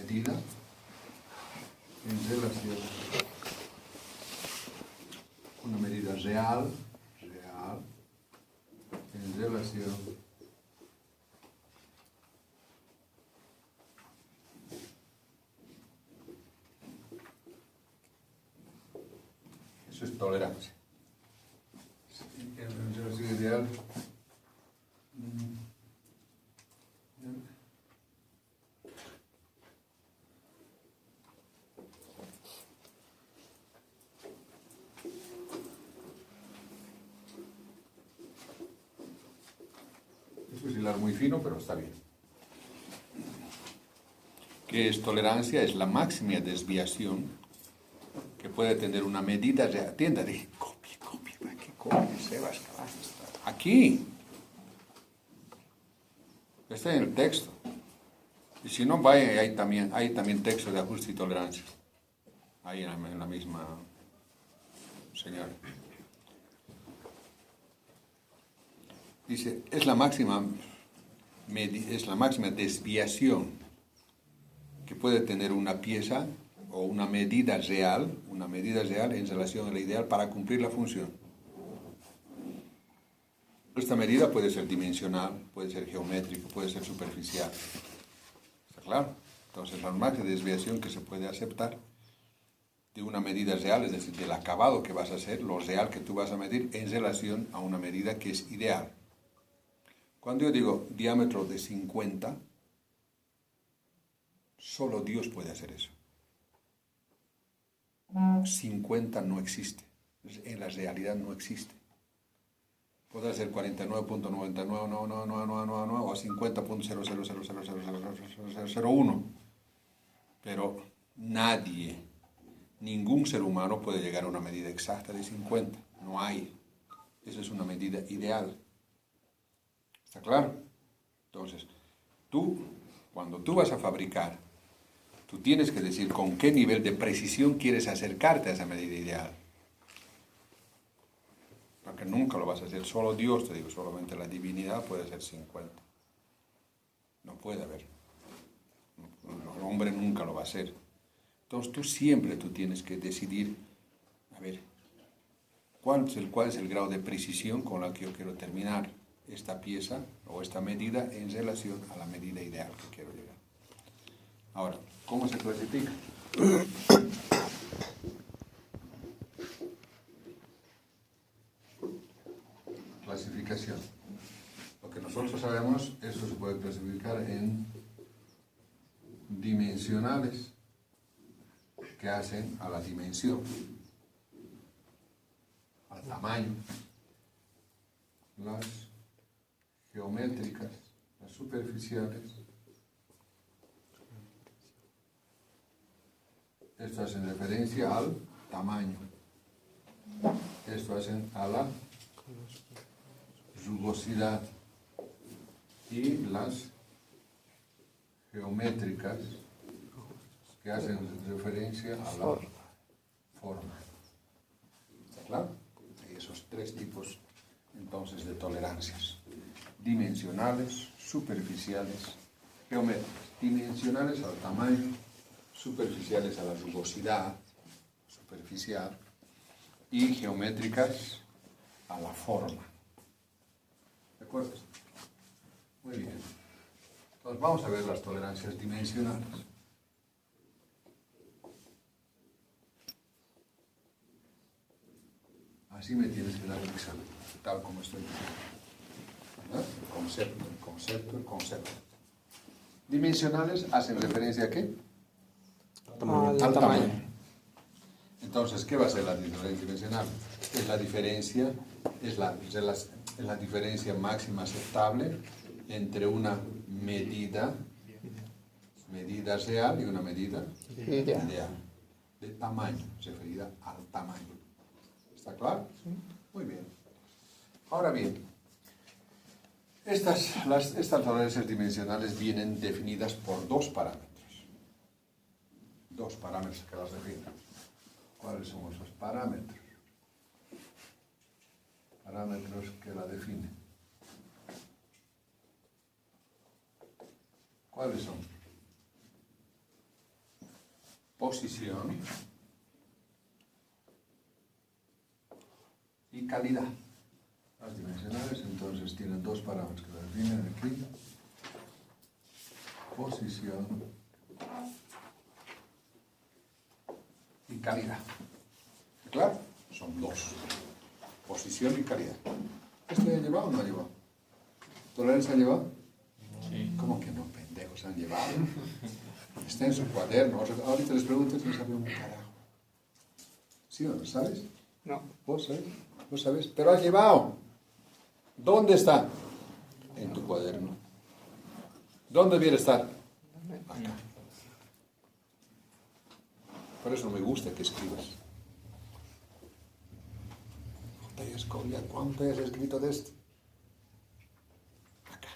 medida en relación, una medida real en relación eso es tolerancia. En relación ideal es hilar muy fino, pero está bien. ¿Qué es tolerancia? Es la máxima desviación que puede tener una medida de atienda. Dije, copia, ¿para qué copias, Sebas? Aquí. Está en el texto. Y si no, vaya, hay también texto de ajuste y tolerancia. Ahí en la misma señora. Dice, es la máxima desviación que puede tener una pieza o una medida real en relación a la ideal para cumplir la función. Esta medida puede ser dimensional, puede ser geométrica, puede ser superficial. ¿Está claro? Entonces, la máxima desviación que se puede aceptar de una medida real, es decir, del acabado que vas a hacer, lo real que tú vas a medir en relación a una medida que es ideal. Cuando yo digo diámetro de 50, solo Dios puede hacer eso. 50 no existe. En la realidad no existe. Podrá ser 49.99 o 50.00000001. Pero ningún ser humano puede llegar a una medida exacta de 50. No hay. Esa es una medida ideal. ¿Está claro? Entonces, cuando tú vas a fabricar, tú tienes que decir con qué nivel de precisión quieres acercarte a esa medida ideal. Porque nunca lo vas a hacer. Solo Dios, te digo, solamente la divinidad puede ser 50. No puede haber. El hombre nunca lo va a hacer. Entonces tú tienes que decidir, a ver, cuál es el grado de precisión con la que yo quiero terminar esta pieza o esta medida en relación a la medida ideal que quiero llegar. Ahora, ¿cómo se clasifica? Clasificación. Lo que nosotros sabemos, eso se puede clasificar en dimensionales que hacen a la dimensión, al tamaño, las geométricas, las superficiales. Esto hacen referencia al tamaño. Esto hacen a la rugosidad. Y las geométricas que hacen referencia a la forma. ¿Está claro? Hay esos tres tipos entonces de tolerancias. Dimensionales, superficiales, geométricas. Dimensionales al tamaño, superficiales a la rugosidad superficial y geométricas a la forma. ¿De acuerdo? Muy bien. Entonces vamos a ver las tolerancias dimensionales. Así me tienes que dar el examen, tal como estoy diciendo. ¿No? El concepto. Dimensionales hacen referencia ¿a qué? Al tamaño. Entonces, ¿qué va a ser la diferencia dimensional? Es la diferencia máxima aceptable entre una medida real y una medida ideal. De tamaño, referida al tamaño. ¿Está claro? Muy bien. Ahora bien, estas tolerancias dimensionales vienen definidas por dos parámetros. Dos parámetros que las definen. ¿Cuáles son esos parámetros? Parámetros que la definen. ¿Cuáles son? posición y calidad. Las dimensionales entonces tienen dos parámetros que definen aquí. Posición y calidad. ¿Claro? Son dos. Posición y calidad. ¿Esto ya ha llevado o no ha llevado? ¿Toleran se ha llevado? Sí. ¿Cómo que no, pendejos? Han llevado. Está en su cuaderno. Ahorita les pregunto si no sabe un carajo. ¿Sí o no? ¿Sabes? No. ¿Vos sabés? ¿Vos sabés? Pero has llevado. ¿Dónde está? En tu cuaderno. ¿Dónde debiera estar? Acá. Por eso me gusta que escribas. Joder, Escoria, ¿cuánto has escrito de esto? Acá.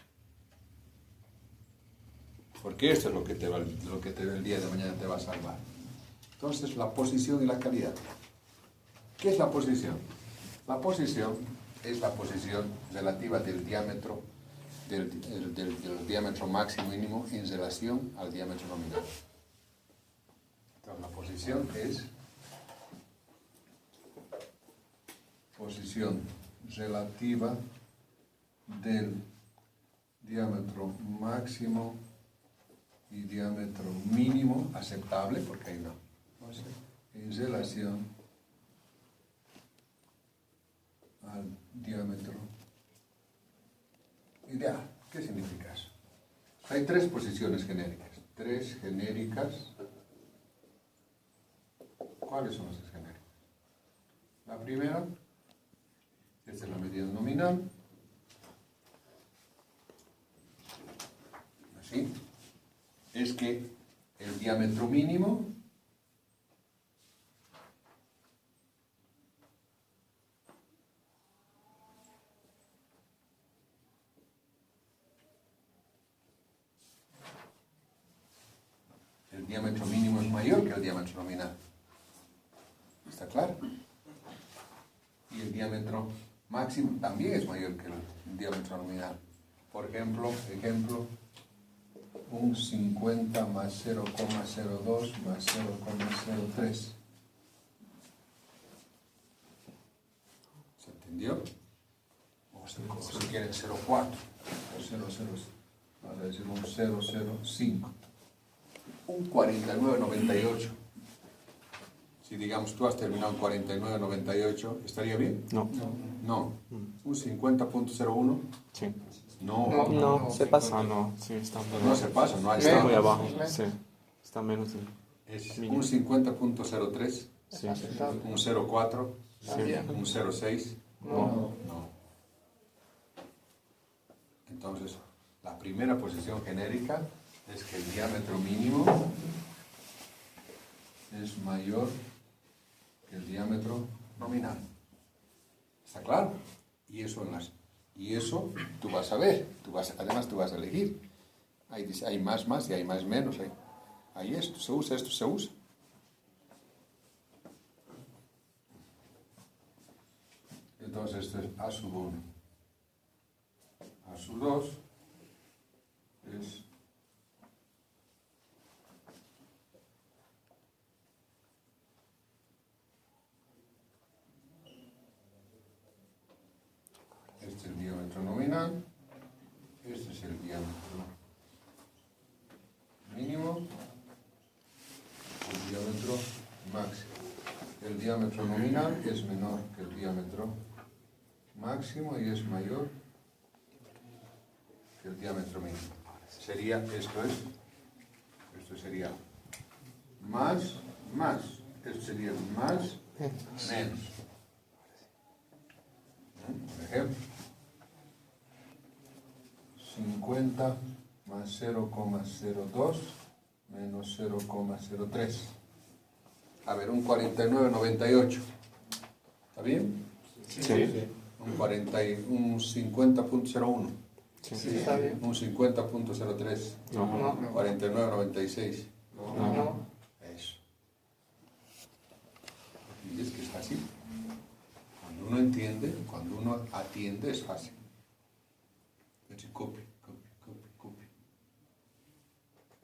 Porque esto es lo que el día de mañana te va a salvar. Entonces, la posición y la calidad. ¿Qué es la posición? La posición es la posición relativa del diámetro del diámetro máximo mínimo en relación al diámetro nominal. Entonces, la posición es posición relativa del diámetro máximo y diámetro mínimo aceptable, porque hay no, en relación al diámetro ideal. ¿Qué significa eso? Hay tres posiciones genéricas. Tres genéricas. ¿Cuáles son las tres genéricas? La primera, esta es la medida nominal. Así. Es que el diámetro mínimo es mayor que el diámetro nominal. ¿Está claro? Y el diámetro máximo también es mayor que el diámetro nominal. Por ejemplo, un 50 más 0,02 más 0,03. ¿Se entendió? O si quieren 0,4 o 0,0, vamos a decir un 0,05. Un 49,98. Si digamos tú has terminado en 49,98, ¿estaría bien? No. No. ¿Un 50,01? Sí. No. No, se pasa, no. Sí, está muy No se pasa, no hay Está estado. muy abajo, sí. Está menos de... Es un 50,03, Sí. un 0,4, Sí. un 0,6. No. Entonces, la primera posición genérica es que el diámetro mínimo es mayor que el diámetro nominal. ¿Está claro? Y eso tú vas a ver, además tú vas a elegir. Hay más y hay más menos. Hay esto se usa. Entonces esto es A sub 1. A sub 2 es este es el diámetro nominal, este es el diámetro mínimo, el diámetro máximo. El diámetro nominal es menor que el diámetro máximo y es mayor que el diámetro mínimo. Esto sería más, esto sería más, menos. Por ejemplo, 50 más 0,02 menos 0,03. A ver, un 49,98. ¿Está bien? Sí. Un 50,01. Sí. Está bien. Un 50,03. No. 49,96. No. Eso. Y es que es fácil. Cuando uno entiende, cuando uno atiende, es fácil. Copy.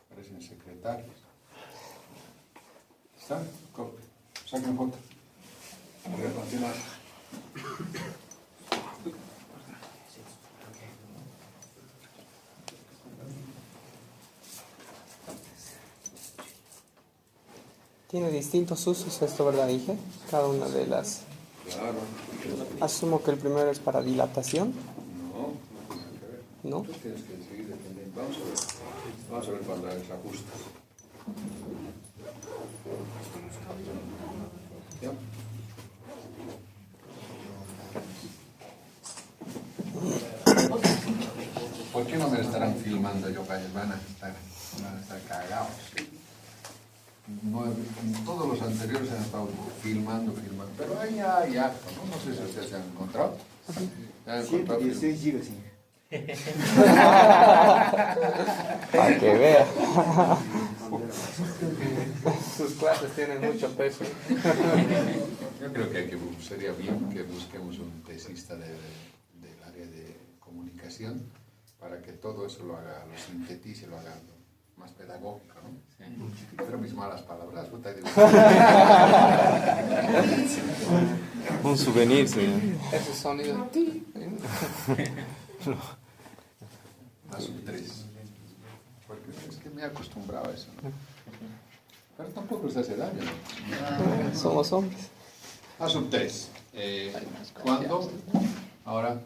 Parecen secretarios. ¿Está? Copia. Saquen foto. Voy a continuar. Tiene distintos usos esto, ¿verdad, Inge? Cada una de las... Claro. Asumo que el primero es para dilatación, No, no tiene nada que ver. ¿no? Tú tienes que seguir dependiendo. Vamos a ver. Vamos a ver cuando ajustas. ¿Ya? ¿Por qué no me estarán filmando yo? Van a estar cagados. No, todos los anteriores han estado filmando. Pero ahí hay harto, ¿no? No sé si ustedes se han encontrado. ¿Se han encontrado? 16 gigas, sí. Para que vea. Sus clases tienen mucho peso. Yo creo que sería bien que busquemos un tesista del área de comunicación para que todo eso lo sintetice, lo haga más pedagógico, ¿no? Sí. Pero mis malas palabras, puta, digo. Un souvenir, señor. Ese sonido. A sub 3. Porque es que me he acostumbrado a eso, ¿no? Pero tampoco les hace daño, ¿no? Somos hombres. A sub 3. ¿Cuándo? Ahora.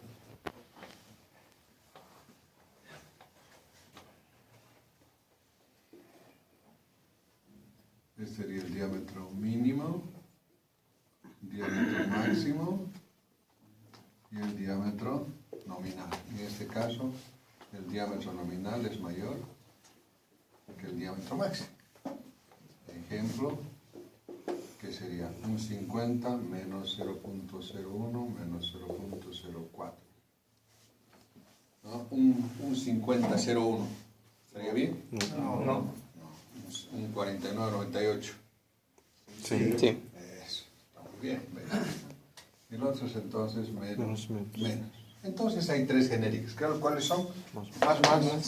Este sería el diámetro mínimo, diámetro máximo y el diámetro nominal. En este caso, el diámetro nominal es mayor que el diámetro máximo. Ejemplo, que sería un 50 menos 0.01 menos 0.04. ¿No? Un 50.01. ¿Estaría bien? No. Un 49.98. Sí. Eso, está muy bien. Y los otros entonces menos. Entonces hay tres genéricos. Claro, ¿cuáles son? Más, menos. Es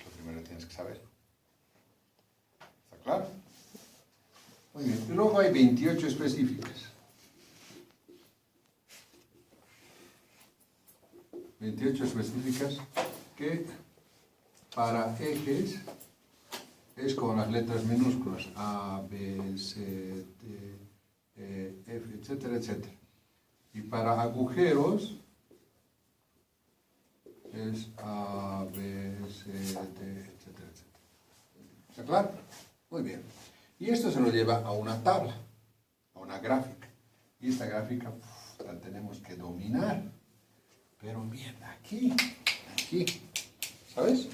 lo primero que tienes que saber. ¿Está claro? Muy bien. Y luego hay 28 específicas. 28 específicas que para ejes es con las letras minúsculas A, B, C, D, E, F, etcétera, etcétera. Y para agujeros es A, B, C, D, etcétera, etcétera. ¿Está claro? Muy bien. Y esto se lo lleva a una tabla, a una gráfica. Y esta gráfica la tenemos que dominar. Pero bien, aquí. ¿Sabes?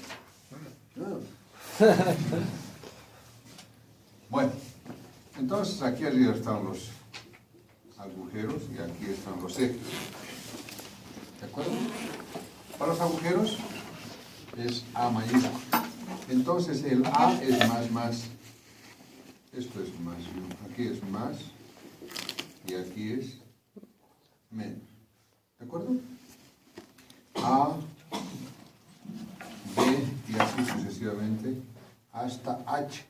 Bueno, entonces aquí arriba están los agujeros y aquí están los ejes. ¿De acuerdo? Para los agujeros es A mayúscula. Entonces el A es más. Esto es más. Aquí es más y aquí es menos. ¿De acuerdo? A, B y así sucesivamente hasta H.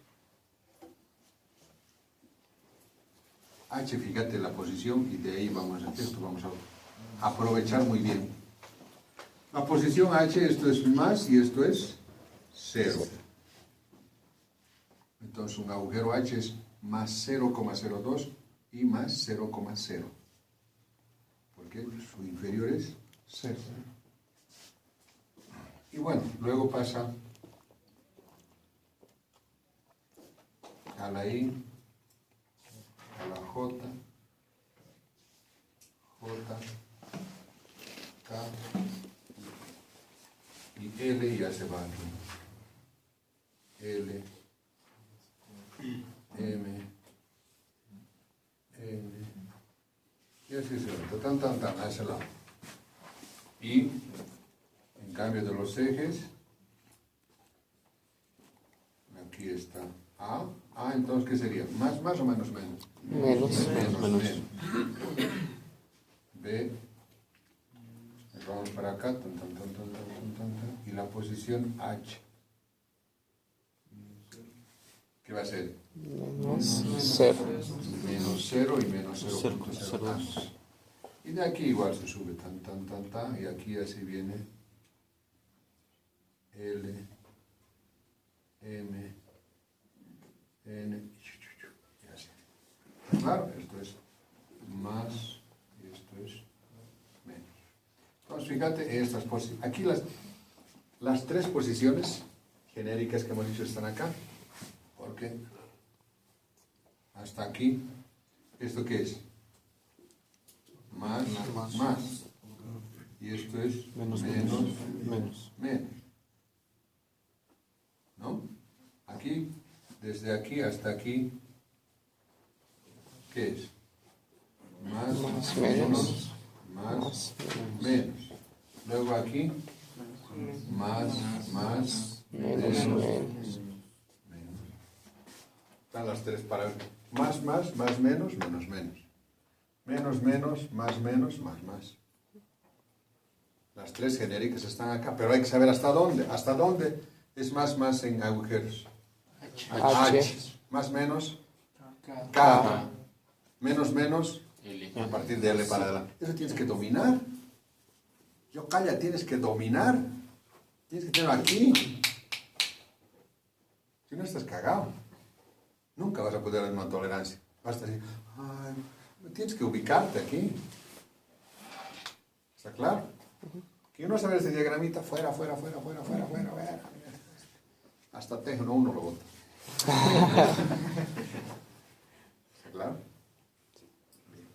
H, fíjate la posición y de ahí vamos a aprovechar muy bien. La posición H, esto es más y esto es 0. Entonces un agujero H es más 0,02 y más 0,0. Porque su inferior es 0. Y bueno, luego pasa a la I, a la J, K y L y ya se va aquí. L, M, N, y así se va, a ese lado. Y en cambio de los ejes, aquí está A. Entonces, ¿qué sería? ¿Más o menos? Menos. B. Vamos para acá. Y la posición H. Que va a ser Menos 0. menos 0 y menos 0.0 tantos. Y de aquí igual se sube tan, y aquí así viene L, M, N, y así. Claro, esto es más y esto es menos. Entonces, fíjate, aquí las tres posiciones genéricas que hemos dicho están acá, porque hasta aquí, ¿esto qué es? Más. Y esto es menos. ¿No? Aquí, desde aquí hasta aquí, ¿qué es? Más, menos. Luego aquí, más, menos. Están las tres para más, menos. Menos, más. Las tres genéricas están acá, pero hay que saber hasta dónde. ¿Hasta dónde es más en agujeros? H. Más, menos, K. Menos, L. A partir de L para adelante. Eso tienes que dominar. Tienes que dominar. Tienes que tenerlo aquí. Si no, estás cagado. Nunca vas a poder dar una tolerancia. Vas a decir, tienes que ubicarte aquí. ¿Está claro? Que uno sabe este diagramita, fuera. Hasta Tejno uno lo bota. ¿Está claro? Bien.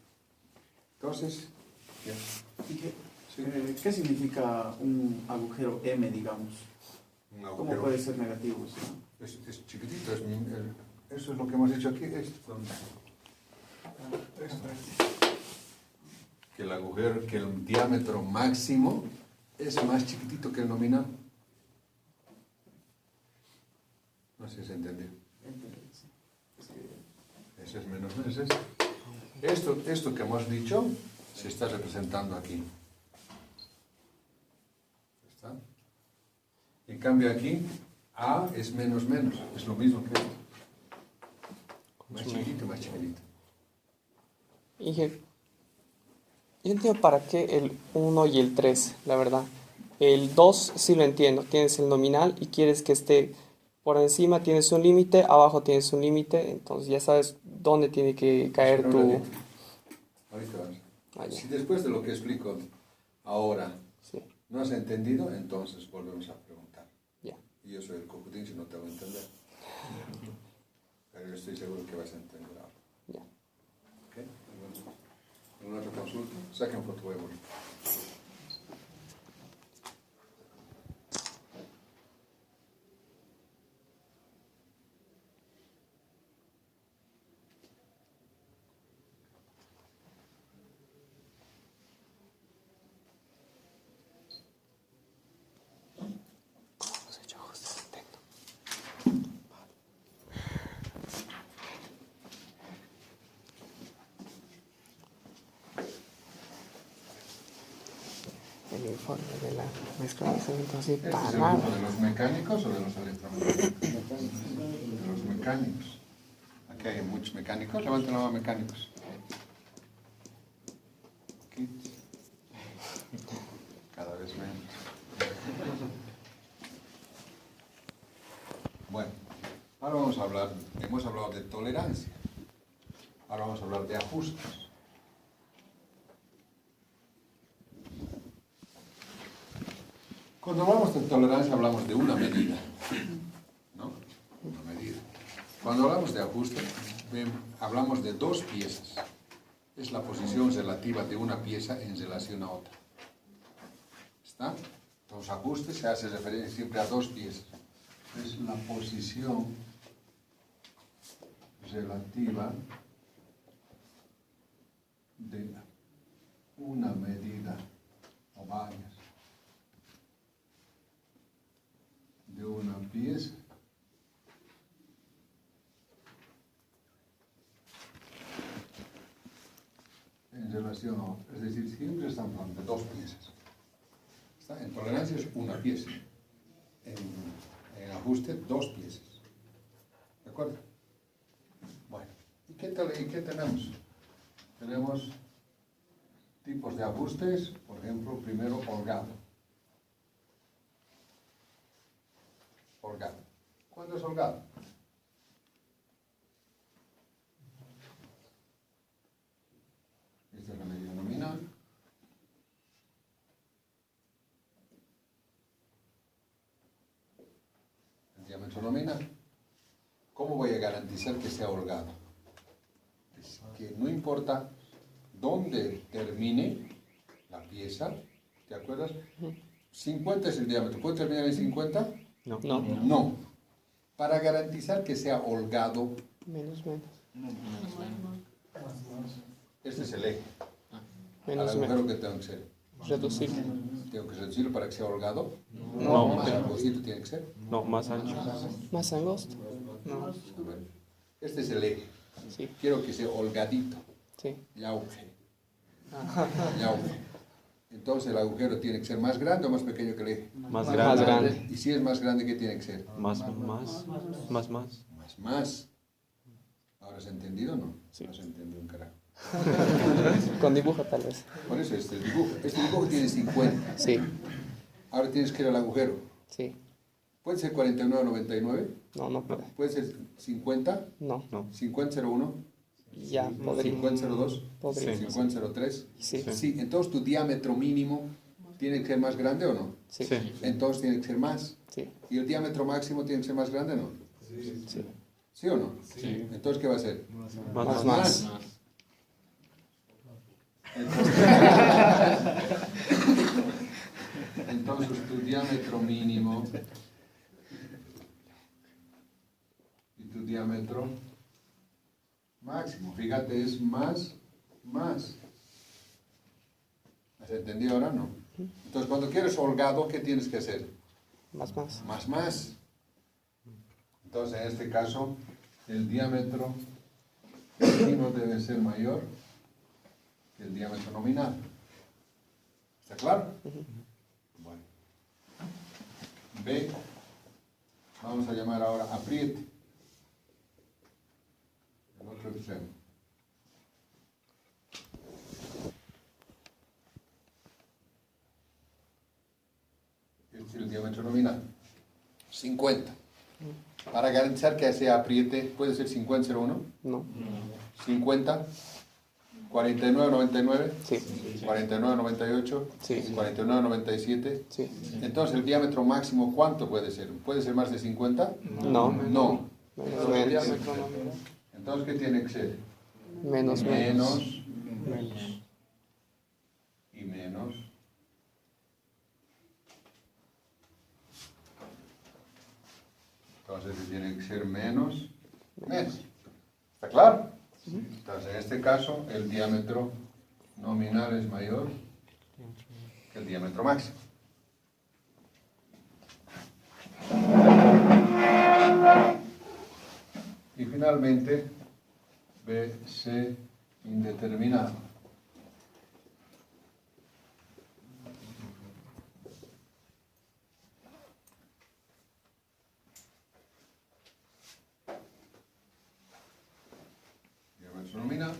Entonces, ¿qué significa un agujero M, digamos? un agujero. ¿Cómo puede ser negativo? Es chiquitito, eso es lo que hemos hecho aquí. Esto. Que el agujero, que el diámetro máximo es más chiquitito que el nominal. No sé si se entendió. Ese es menos. Esto que hemos dicho se está representando aquí. ¿Está? En cambio aquí, A es menos. Es lo mismo que esto. Más chiquitito. Y yo entiendo para qué el 1 y el 3, la verdad. El 2 sí lo entiendo, tienes el nominal y quieres que esté por encima, tienes un límite, abajo tienes un límite, entonces ya sabes dónde tiene que caer tu... Ahorita vas. Si después de lo que explico ahora no has entendido, entonces volvemos a preguntar. Ya. Y yo soy el cojutín si no te voy a entender. Pero yo estoy seguro que vas a entender ahora. Ya. ¿Ok? ¿Alguna otra consulta? Saquen foto de bonito. El informe de la mezcla de cemento así ¿Este para es el nada. grupo de los mecánicos o de los electromecánicos? De los mecánicos. Aquí hay muchos mecánicos. Levanten la mano, mecánicos. Aquí. Cada vez menos. Bueno, ahora vamos a hablar, hemos hablado de tolerancia. Ahora vamos a hablar de ajustes. Cuando hablamos de tolerancia hablamos de una medida, ¿no? Una medida. Cuando hablamos de ajuste, hablamos de dos piezas. Es la posición relativa de una pieza en relación a otra. ¿Está? Los ajustes se hace referencia siempre a dos piezas. Es la posición relativa de una medida o varias de una pieza en relación a otra. Es decir, siempre estamos hablando de dos piezas. ¿Está? En tolerancia es una pieza. En ajuste, dos piezas. ¿De acuerdo? ¿Y qué tenemos? Tenemos tipos de ajustes, por ejemplo, primero holgado. Holgado. ¿Cuándo es holgado? Esta es la medida nominal. El diámetro nominal. ¿Cómo voy a garantizar que sea holgado? Es que no importa dónde termine la pieza, ¿te acuerdas? 50 es el diámetro. ¿Puede terminar en 50? No. No. Para garantizar que sea holgado, Menos. este es el eje. Al Menos. agujero que tengo que ser. Reducir. Tengo que reducirlo para que sea holgado. No. Más angostito tiene que ser. No, más ancho. Más angosto. No. Bueno, este es el eje. Sí. Quiero que sea holgadito. Sí. Yauge. Yauge. Entonces el agujero tiene que ser más grande o más pequeño que el eje. Más Más grande. grande. Y si es más grande, ¿qué tiene que ser? Más. Más. ¿Ahora has entendido o no? Sí. No has entendido un carajo. Con dibujo tal vez. Por eso este dibujo. Este dibujo tiene 50. Sí. Ahora tienes que ir al agujero. Sí. ¿Puede ser 49,99? No puede. ¿Puede ser 50? No. 50,01? Ya, podría. 50,02? Podría. 50,03? Sí. Sí, entonces tu diámetro mínimo tiene que ser más grande o no. Sí. Sí. Entonces tiene que ser más. Sí. ¿Y el diámetro máximo tiene que ser más grande o no? Sí. ¿Sí o no? Sí. Entonces, ¿qué va a ser? Más. Entonces tu diámetro mínimo y tu diámetro máximo, fíjate, es más. ¿Has entendido ahora? No. Entonces, cuando quieres holgado, ¿qué tienes que hacer? Más. Más. Entonces, en este caso, el diámetro mínimo debe ser mayor que el diámetro nominal. ¿Está claro? Bueno. B, vamos a llamar ahora apriete. El otro extremo. Este es el diámetro nominal. 50. Para garantizar que sea apriete, ¿puede ser 50,01? No. 50, 49,99, Sí. 49,98, Sí. 49,97. Sí. Entonces, ¿el diámetro máximo cuánto puede ser? ¿Puede ser más de 50? No. No. Menos. Entonces, ¿qué tiene que ser? Menos. Menos y menos. Entonces, tiene que ser menos. ¿Está claro? Entonces, en este caso, el diámetro nominal es mayor que el diámetro máximo. Y finalmente, BC indeterminado. Diámetro nominal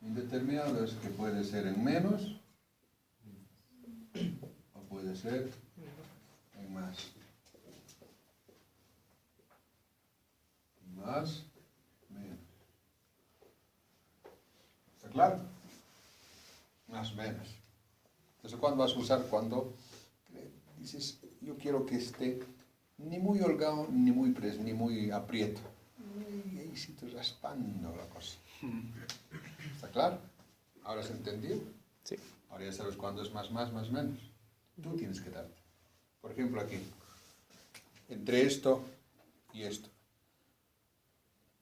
indeterminado es que puede ser en menos o puede ser en más. Más, menos. ¿Está claro? Más, menos. Entonces, ¿cuándo vas a usar? Cuando dices, yo quiero que esté ni muy holgado, ni muy aprieto. Y ahí sí te raspando la cosa. ¿Está claro? ¿Ahora has entendido? Sí. Ahora ya sabes cuándo es más, menos. Tú tienes que darte. Por ejemplo, aquí. Entre esto y esto.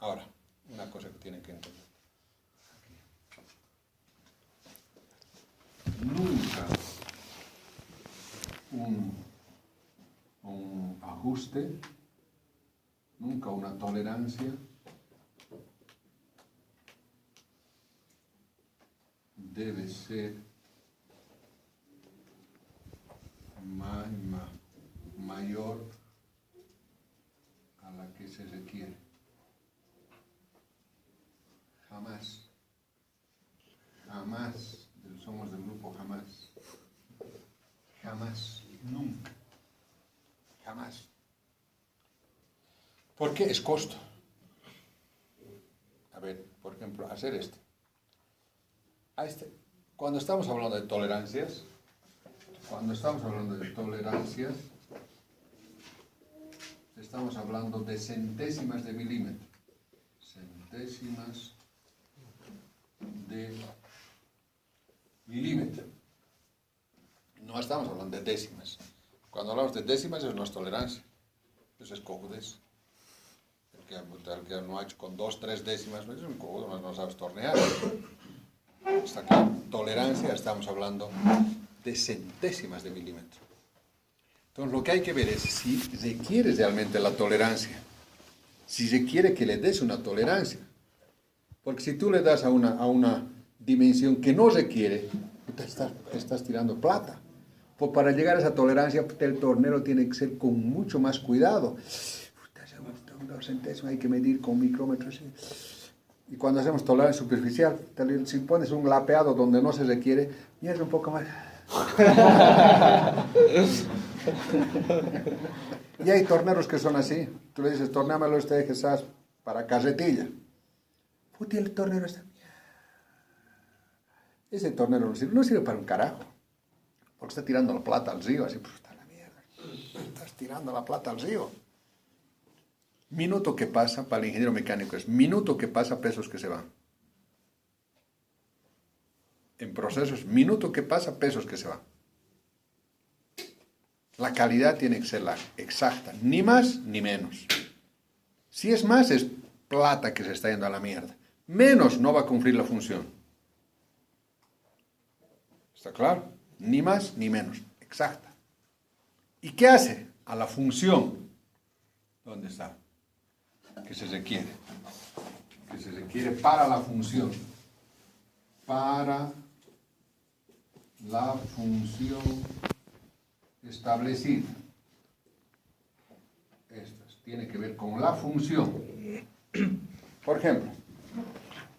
Ahora, una cosa que tienen que entender. Nunca un ajuste, nunca una tolerancia debe ser mayor a la que se requiere. Jamás. Jamás. Somos del grupo jamás. Jamás. Nunca. Jamás. ¿Por qué? Es costo. A ver, por ejemplo, hacer esto. Cuando estamos hablando de tolerancias, estamos hablando de centésimas de milímetro. Centésimas de milímetro. No estamos hablando de décimas. Cuando hablamos de décimas, eso no es tolerancia. Eso es cojudez. El que no ha hecho con 2, 3 décimas, no es un cojudo, no sabes tornear. Está claro. Tolerancia, estamos hablando de centésimas de milímetro. Entonces, lo que hay que ver es si requiere realmente la tolerancia. Si requiere que le des una tolerancia. Porque si tú le das a una dimensión que no requiere, estás tirando plata. Pues para llegar a esa tolerancia, el tornero tiene que ser con mucho más cuidado. Dos centésimos hay que medir con micrómetros. Y cuando hacemos tolerancia superficial, si pones un lapeado donde no se requiere, mierda un poco más. Y hay torneros que son así. Tú le dices, tornéamelo usted quizás para carretilla. Puta, el tornero está... Ese tornero no sirve para un carajo. Porque está tirando la plata al río, así, puta la mierda. Estás tirando la plata al río. Minuto que pasa, para el ingeniero mecánico es minuto que pasa, pesos que se van. En procesos, minuto que pasa, pesos que se van. La calidad tiene que ser la exacta, ni más ni menos. Si es más, es plata que se está yendo a la mierda. Menos no va a cumplir la función. ¿Está claro? Ni más ni menos, exacta. ¿Y qué hace? A la función. ¿Dónde está? Que se requiere. Que se requiere para la función. Para la función establecida. Estas tiene que ver con la función. Por ejemplo,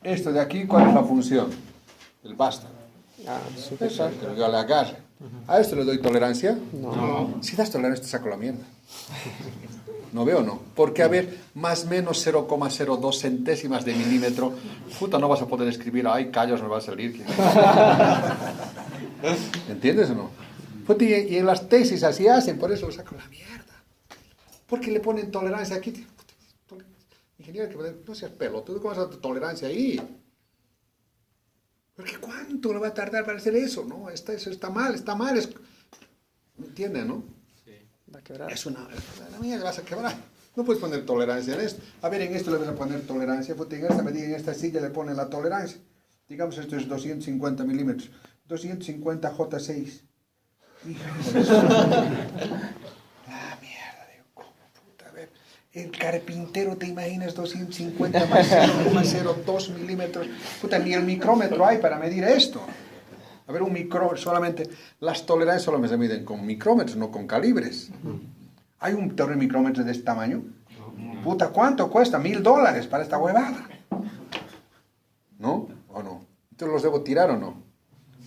esto de aquí, ¿cuál es la función? El basta. Que yo le agarre. ¿A esto le doy tolerancia? No. Si das tolerancia, te saco la mierda. ¿No veo o no? Porque, a ver, más o menos 0,02 centésimas de milímetro, puta, no vas a poder escribir, ay, callos, me va a salir. ¿Entiendes o no? Puta, y en las tesis así hacen, por eso lo saco la mierda. Porque le ponen tolerancia aquí. Puta, ingeniero, no seas pelotudo, ¿cómo vas a dar tolerancia ahí? Porque ¿cuánto le va a tardar para hacer eso? No, eso está mal. ¿Me entienden, no? Sí. Va a quebrar. Es una mierda, vas a quebrar. No puedes poner tolerancia en esto. A ver, en esto le vas a poner tolerancia. Pues en esta medida, en esta silla le ponen la tolerancia. Digamos, esto es 250 milímetros. 250 J6. La mierda, digo, ¿cómo puta? A ver, el carpintero, ¿te imaginas 250 más 0,02 milímetros? Puta, ni el micrómetro hay para medir esto. A ver, un micrómetro, solamente, las tolerancias solo se miden con micrómetros, no con calibres. ¿Hay un micrómetro de este tamaño? Puta, ¿cuánto cuesta? $1,000 para esta huevada. ¿No? ¿O no? ¿Entonces los debo tirar o no?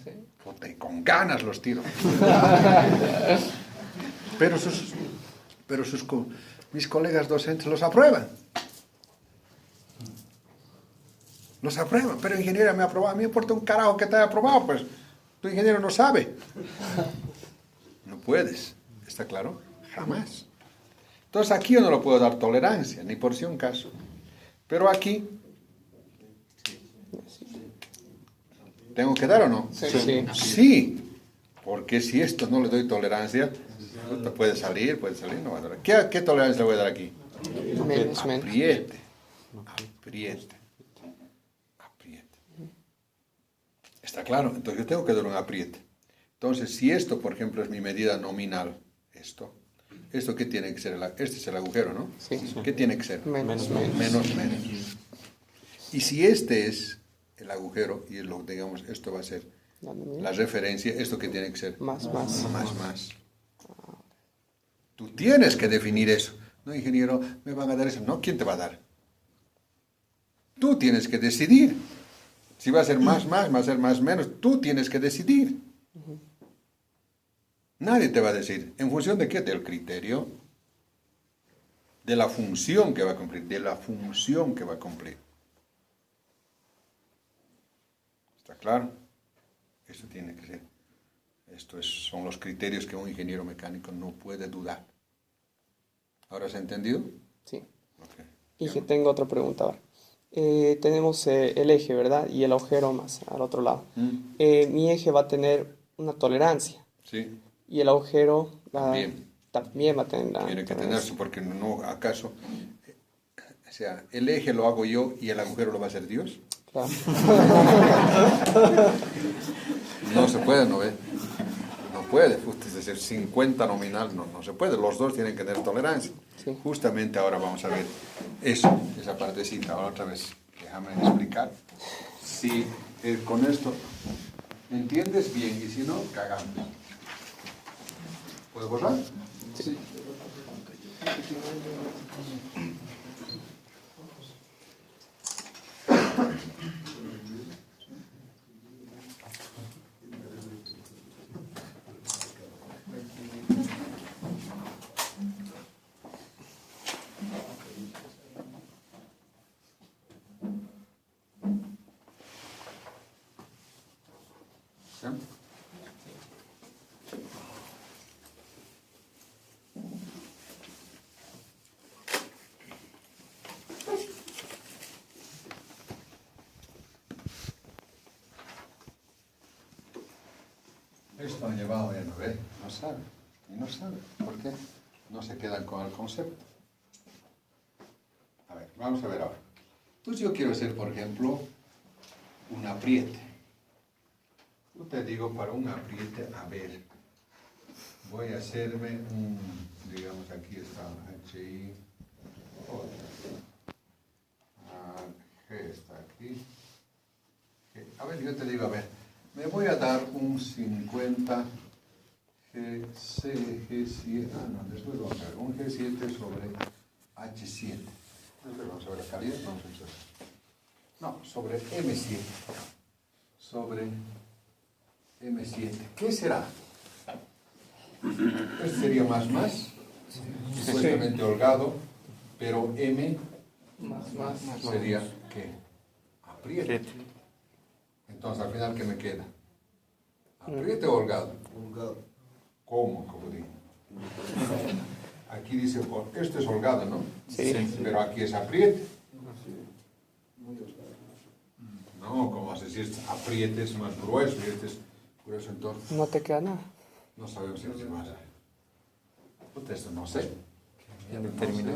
Sí. Puta, y con ganas los tiro. Pero mis colegas docentes los aprueban. Los aprueban. Pero ingeniero me ha aprobado. A mí me importa un carajo que te haya aprobado, pues. Tu ingeniero no sabe. No puedes. ¿Está claro? Jamás. Entonces aquí yo no lo puedo dar tolerancia, ni por si un caso. Pero aquí, ¿tengo que dar o no? Sí. Sí. Porque si esto no le doy tolerancia, puede salir, no va a dar. ¿Qué tolerancia le voy a dar aquí? Menos. Apriete. ¿Está claro? Entonces yo tengo que dar un apriete. Entonces, si esto, por ejemplo, es mi medida nominal, ¿esto qué tiene que ser? Este es el agujero, ¿no? Sí. ¿Qué tiene que ser? Menos. Menos. Y si este es el agujero, y digamos, esto va a ser la referencia, ¿esto qué tiene que ser? Más. Tú tienes que definir eso. No, ingeniero, me van a dar eso. No, ¿quién te va a dar? Tú tienes que decidir. Si va a ser más, va a ser más, menos, tú tienes que decidir. Nadie te va a decir. ¿En función de qué? Del criterio, de la función que va a cumplir, de la función que va a cumplir. ¿Está claro? Eso tiene que ser. Son los criterios que un ingeniero mecánico no puede dudar. ¿Ahora se ha entendido? Sí. Okay. Y que tengo otra pregunta ahora. Tenemos el eje, ¿verdad? Y el agujero más al otro lado. Mi eje va a tener una tolerancia. Sí. Y el agujero También va a tener la tiene que tolerancia. tenerse, porque no, acaso, o sea, el eje lo hago yo y el agujero lo va a hacer Dios. Claro. No se puede, ¿no ve? No puede, es decir, 50 nominal, no se puede, los dos tienen que tener tolerancia. Sí. Justamente ahora vamos a ver eso, esa partecita. Ahora otra vez, déjame explicar. Si con esto entiendes bien y si no, cagamos. ¿Puedo borrar? Sí. Esto han llevado ya, ¿no ve? No sabe. Y no sabe. ¿Por qué? No se quedan con el concepto. A ver, vamos a ver ahora. Pues yo quiero hacer, por ejemplo, un apriete. Yo te digo, para un apriete, a ver, voy a hacerme un, digamos, aquí está HI, G está aquí. A ver, yo te digo, a ver, me voy a dar un 50 G7, después vamos a ver, un G7 sobre H7. Después vamos a ver la calidad, vamos a ver. No, sobre M7. Sobre M7. ¿Qué será? Este sería más, supuestamente holgado, pero M sería, ¿qué? Apriete. Entonces, al final, ¿qué me queda? ¿Apriete o holgado? Holgado. ¿Cómo? Como digo. Aquí dice, esto es holgado, ¿no? Sí. Pero aquí es apriete. No, como vas a decir, apriete es más grueso y este es grueso, entonces No te queda nada. no sabemos si es más. Puta, esto no sé. Terminó.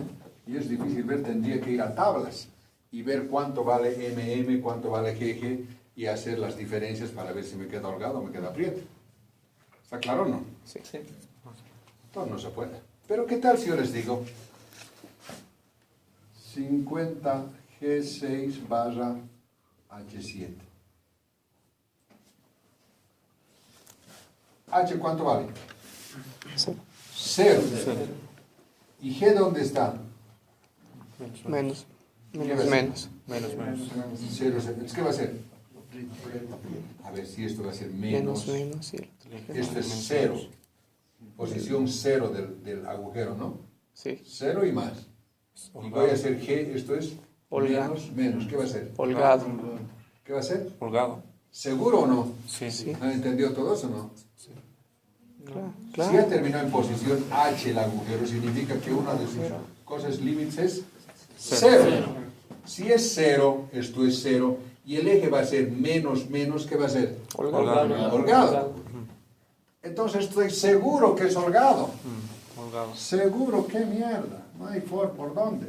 Y es difícil ver, tendría que ir a tablas y ver cuánto vale MM, cuánto vale GG y hacer las diferencias para ver si me queda holgado o me queda apriete. ¿Está claro o no? Sí. Entonces no se puede. Pero ¿qué tal si yo les digo 50 G6 barra H7? ¿H cuánto vale? Sí. 0. ¿Y G dónde está? Menos. ¿Qué va a Menos. ser? 0. ¿Es qué va a ser? A ver si esto va a ser menos. Menos, sí. Esto es 0. Posición 0 del agujero, ¿no? Sí. 0 y más. Y voy a hacer G, esto es Holgado. menos. ¿Qué va a ser? Holgado. ¿Qué va a ser? Holgado. ¿Seguro o no? Sí. Sí. ¿Han entendido todo eso o no? Claro. Si ya terminó en posición H el agujero, significa que una de sus cosas límites es 0. Si es 0, esto es 0, y el eje va a ser menos, ¿qué va a ser? Holgado. Entonces estoy seguro que es holgado. Holgado. Seguro, qué mierda. No hay por dónde.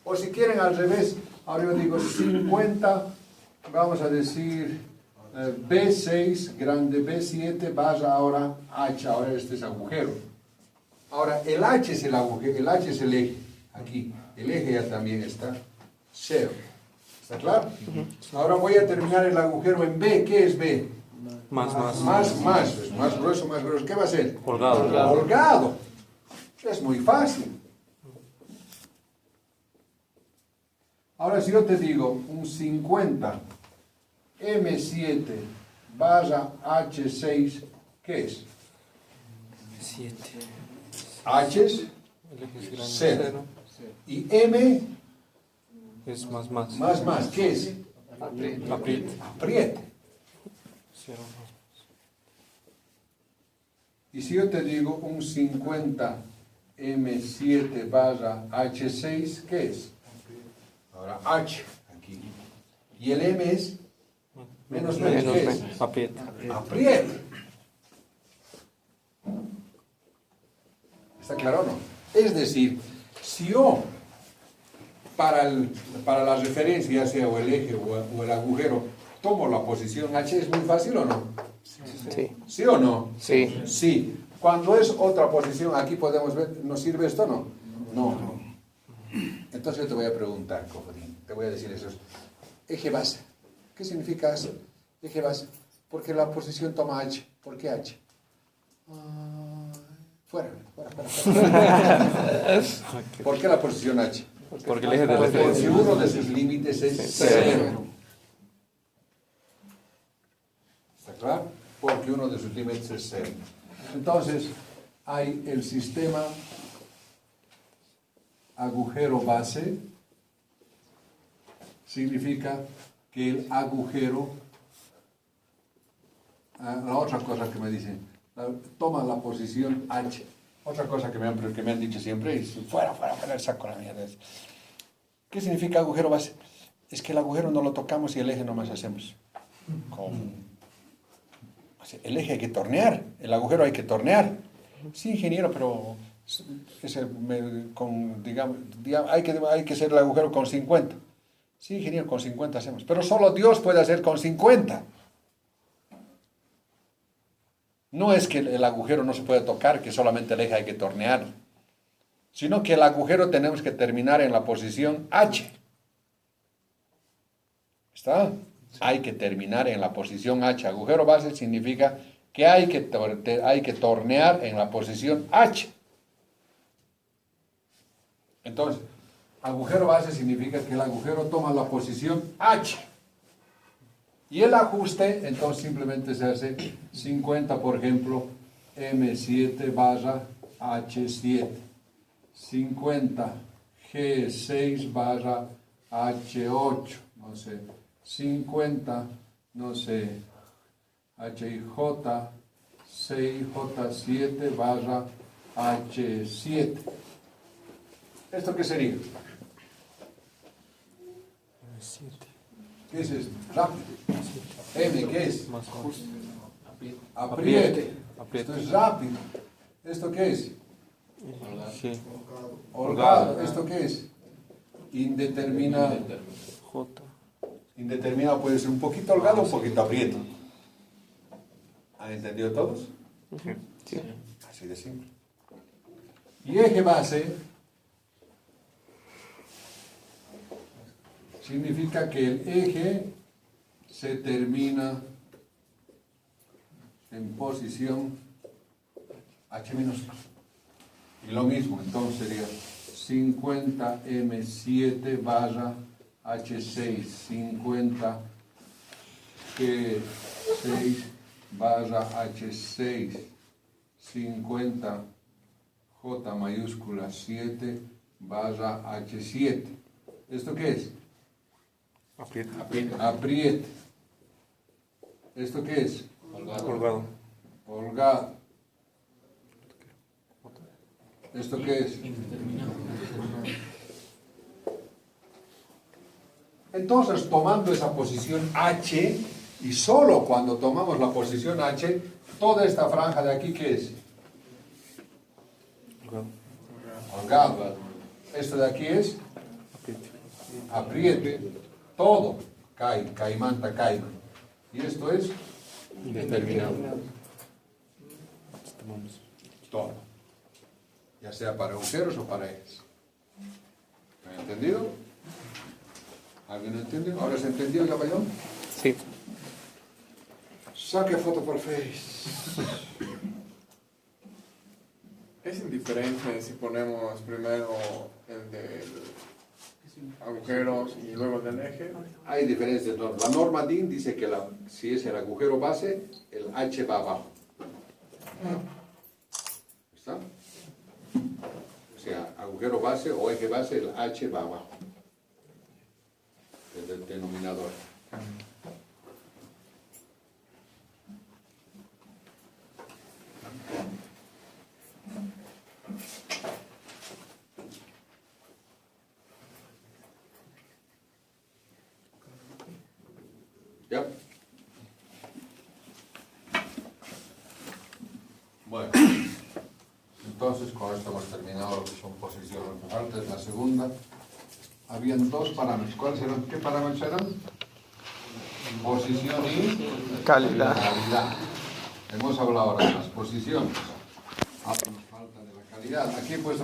O si quieren al revés, ahora yo digo 50, vamos a decir B6 grande B7 barra ahora H, ahora este es agujero. Ahora el H es el agujero, el H es el eje, aquí. El eje ya también está 0. ¿Está claro? Ahora voy a terminar el agujero en B. ¿Qué es B? Más. Es más grueso. ¿Qué va a ser? Holgado. Holgado. Es muy fácil. Ahora, si yo te digo un 50 M7 barra H6, ¿qué es? 7. H es El eje es grande. 0. Y M Es más. más, ¿qué es? Apriete. Apriete. 0. Y si yo te digo un 50 M7 barra H6, ¿qué es? Ahora H aquí. Y el M es menos, ¿qué es? Apriete. Apriete. ¿Está claro o no? Es decir, si yo para la referencia, ya sea o el eje o el agujero, tomo la posición H, ¿es muy fácil o no? Sí. ¿Sí o no? Sí. Sí. Cuando es otra posición, aquí podemos ver, ¿nos sirve esto o no? No. Entonces yo te voy a preguntar, Cofodín, te voy a decir eso. Eje base. ¿Qué significa eso? Eje base. Porque la posición toma H. ¿Por qué H? Fuera. ¿Por qué la posición H? Porque el eje de Porque referencia. uno de sus límites es 0. ¿Está claro? Porque uno de sus límites es 0. Entonces, hay el sistema agujero base, significa que el agujero, la otra cosa que me dicen, toma la posición H. Otra cosa que me han dicho siempre es, fuera, saco la mierda. ¿Qué significa agujero base? Es que el agujero no lo tocamos y el eje nomás hacemos. ¿Cómo? El eje hay que tornear, el agujero hay que tornear. Sí, ingeniero, pero hay que hacer el agujero con 50. Sí, ingeniero, con 50 hacemos. Pero solo Dios puede hacer con 50. No es que el agujero no se puede tocar, que solamente el eje hay que tornear, sino que el agujero tenemos que terminar en la posición H. ¿Está? Hay que terminar en la posición H. Agujero base significa que hay que tornear en la posición H. Entonces, agujero base significa que el agujero toma la posición H. Y el ajuste, entonces simplemente se hace 50, por ejemplo, M7 barra H7. 50 G6 barra H8. No sé. 50, no sé, HIJ 6J7 barra H7. ¿Esto qué sería? ¿Qué es esto? Rápido. M, ¿qué es? Más justo. Apriete. Apriete. Esto es rápido. ¿Esto qué es? Sí. Holgado. ¿Esto qué es? Indeterminado. J. Indeterminado puede ser un poquito holgado o un poquito aprieto. ¿Han entendido todos? Sí. Así de simple. Y eje base significa que el eje se termina en posición H minúscula. Y lo mismo, entonces sería 50M7 barra H6, 50 G6 barra H6, 50 J mayúscula 7 barra H7. ¿Esto qué es? Apriete. Apriete. ¿Esto qué es? Holgado. Holgado. ¿Esto qué es? Entonces, tomando esa posición H, y solo cuando tomamos la posición H, toda esta franja de aquí, ¿qué es? Holgado. Holgado. Esto de aquí es apriete. Todo cae, caimanta, caima. Y esto es Indeterminado. todo. Ya sea para agujeros o para ejes. ¿Me han entendido? ¿Alguien entendió? ¿Ahora se entendió ya, Bayón? Sí. Saque foto por Face. Es indiferente si ponemos primero el del agujero y luego del eje. Hay diferentes normas. La norma DIN dice que si es el agujero base, el H va abajo. ¿Está? O sea, agujero base o eje base, el H va abajo. Es el denominador. ¿Ya? Bueno, entonces con esto hemos terminado lo que son posiciones. Falta es la segunda. Habían dos parámetros. ¿Cuáles eran? ¿Qué parámetros eran? Posición y Calidad. calidad. Hemos hablado ahora de las posiciones. Ahora nos falta de la calidad. Aquí he puesto